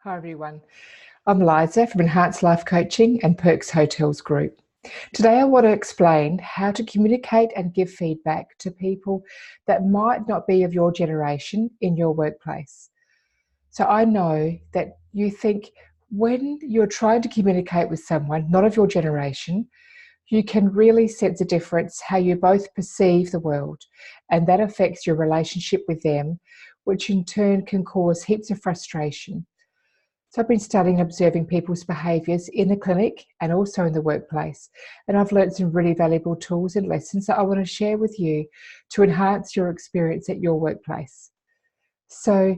Hi everyone, I'm Liza from Enhanced Life Coaching and Perks Hotels Group. Today I want to explain how to communicate and give feedback to people that might not be of your generation in your workplace. So I know that you think when you're trying to communicate with someone not of your generation, you can really sense a difference how you both perceive the world, and that affects your relationship with them, which in turn can cause heaps of frustration. So I've been studying and observing people's behaviours in the clinic and also in the workplace. And I've learned some really valuable tools and lessons that I want to share with you to enhance your experience at your workplace. So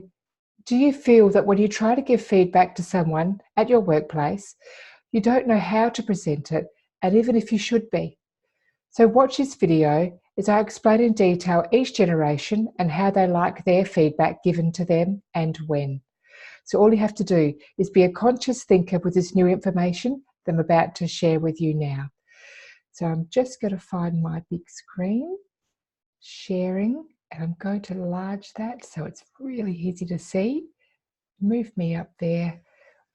do you feel that when you try to give feedback to someone at your workplace, you don't know how to present it, and even if you should be? So watch this video as I explain in detail each generation and how they like their feedback given to them and when. So all you have to do is be a conscious thinker with this new information that I'm about to share with you now. So I'm just going to find my big screen, sharing, and I'm going to enlarge that so it's really easy to see. Move me up there.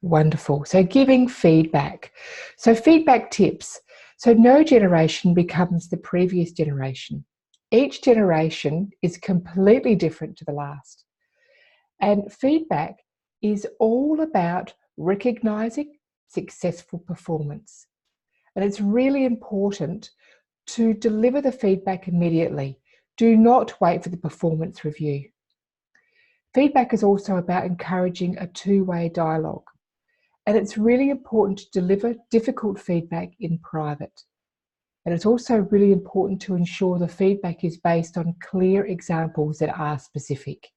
Wonderful. So giving feedback. So feedback tips. So no generation becomes the previous generation. Each generation is completely different to the last. And feedback is all about recognizing successful performance. And it's really important to deliver the feedback immediately. Do not wait for the performance review. Feedback is also about encouraging a two-way dialogue. And it's really important to deliver difficult feedback in private. And it's also really important to ensure the feedback is based on clear examples that are specific.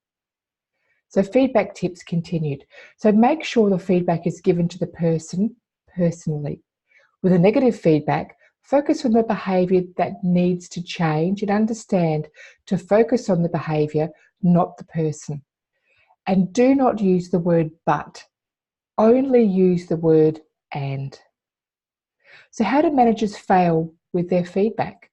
So feedback tips continued. So make sure the feedback is given to the person personally. With a negative feedback, focus on the behaviour that needs to change and understand to focus on the behaviour, not the person. And do not use the word but. Only use the word and. So how do managers fail with their feedback?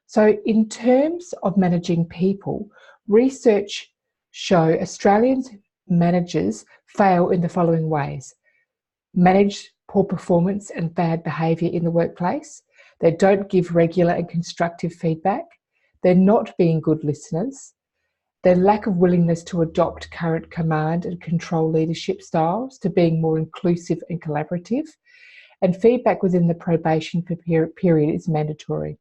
So in terms of managing people, research show Australians managers fail in the following ways. Manage poor performance and bad behaviour in the workplace. They don't give regular and constructive feedback. They're not being good listeners. Their lack of willingness to adopt current command and control leadership styles to being more inclusive and collaborative. And feedback within the probation period is mandatory.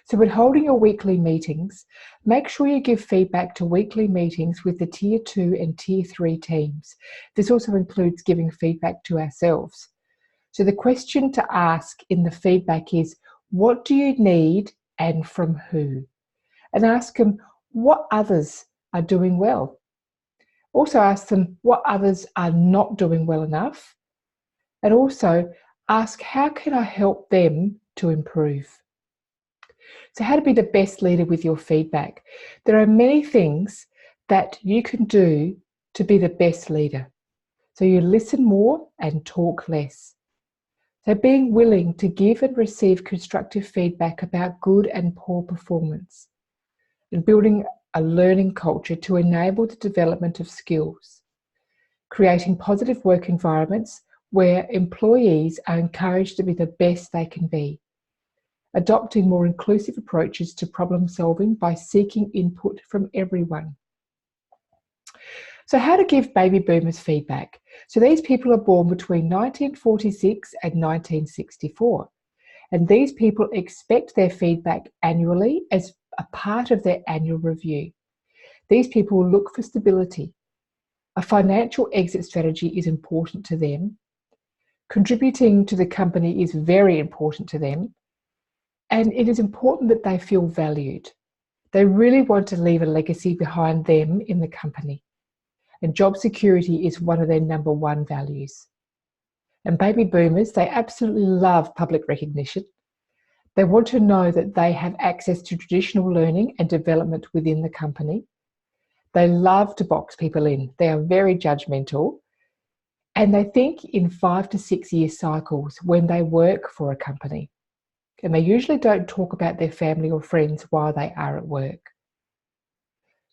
So when holding your weekly meetings, make sure you give feedback to weekly meetings with the Tier 2 and Tier 3 teams. This also includes giving feedback to ourselves. So the question to ask in the feedback is, what do you need and from who? And ask them what others are doing well. Also ask them what others are not doing well enough. And also ask, how can I help them to improve? So how to be the best leader with your feedback. There are many things that you can do to be the best leader. So you listen more and talk less. So being willing to give and receive constructive feedback about good and poor performance. And building a learning culture to enable the development of skills. Creating positive work environments where employees are encouraged to be the best they can be. Adopting more inclusive approaches to problem solving by seeking input from everyone. So how to give baby boomers feedback. So these people are born between 1946 and 1964. And these people expect their feedback annually as a part of their annual review. These people look for stability. A financial exit strategy is important to them. Contributing to the company is very important to them. And it is important that they feel valued. They really want to leave a legacy behind them in the company. And job security is one of their number one values. And baby boomers, they absolutely love public recognition. They want to know that they have access to traditional learning and development within the company. They love to box people in. They are very judgmental. And they think in 5 to 6 year cycles when they work for a company. And they usually don't talk about their family or friends while they are at work.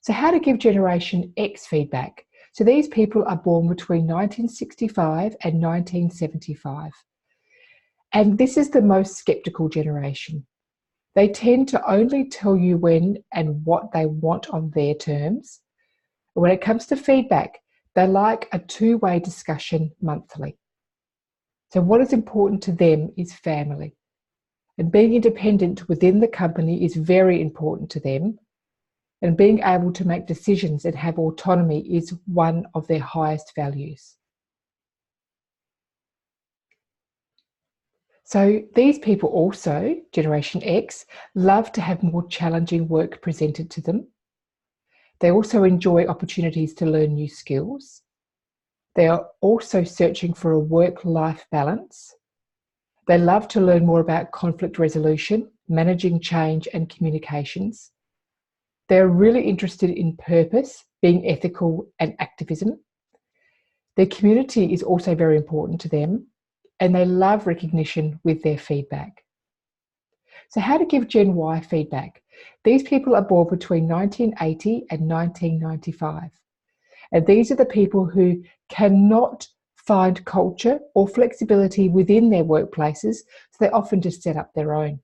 So how to give Generation X feedback. So these people are born between 1965 and 1975. And this is the most skeptical generation. They tend to only tell you when and what they want on their terms. When it comes to feedback, they like a two-way discussion monthly. So what is important to them is family. And being independent within the company is very important to them. And being able to make decisions and have autonomy is one of their highest values. So these people also, Generation X, love to have more challenging work presented to them. They also enjoy opportunities to learn new skills. They are also searching for a work-life balance. They love to learn more about conflict resolution, managing change, and communications. They're really interested in purpose, being ethical, and activism. Their community is also very important to them, and they love recognition with their feedback. So how to give Gen Y feedback? These people are born between 1980 and 1995. And these are the people who cannot find culture or flexibility within their workplaces, so they often just set up their own.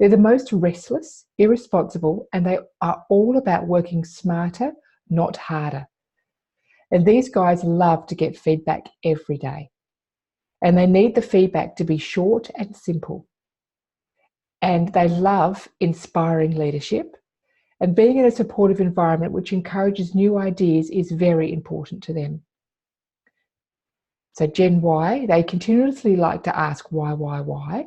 They're the most restless, irresponsible, and they are all about working smarter, not harder. And these guys love to get feedback every day. And they need the feedback to be short and simple. And they love inspiring leadership. And being in a supportive environment which encourages new ideas is very important to them. So Gen Y, they continuously like to ask why.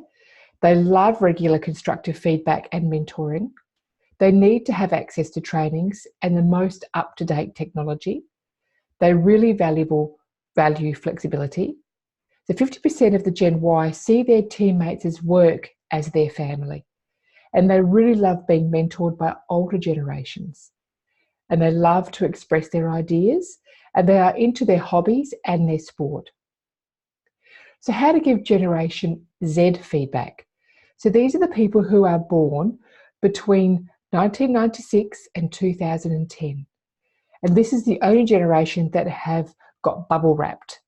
They love regular constructive feedback and mentoring. They need to have access to trainings and the most up-to-date technology. They really value flexibility. So 50% of the Gen Y see their teammates as work as their family. And they really love being mentored by older generations. And they love to express their ideas, and they are into their hobbies and their sport. So how to give Generation Z feedback? So these are the people who are born between 1996 and 2010. And this is the only generation that have got bubble wrapped.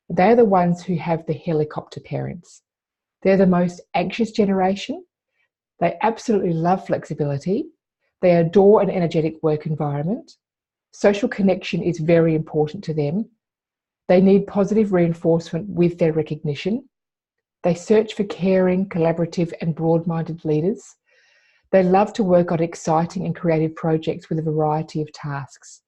They're the ones who have the helicopter parents. They're the most anxious generation. They absolutely love flexibility. They adore an energetic work environment. Social connection is very important to them. They need positive reinforcement with their recognition. They search for caring, collaborative, and broad-minded leaders. They love to work on exciting and creative projects with a variety of tasks.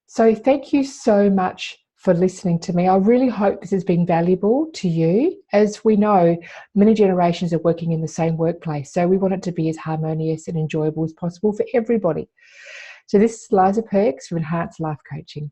So thank you so much for listening to me. I really hope this has been valuable to you. As we know, many generations are working in the same workplace, so we want it to be as harmonious and enjoyable as possible for everybody. So this is Liza Perks from Enhanced Life Coaching.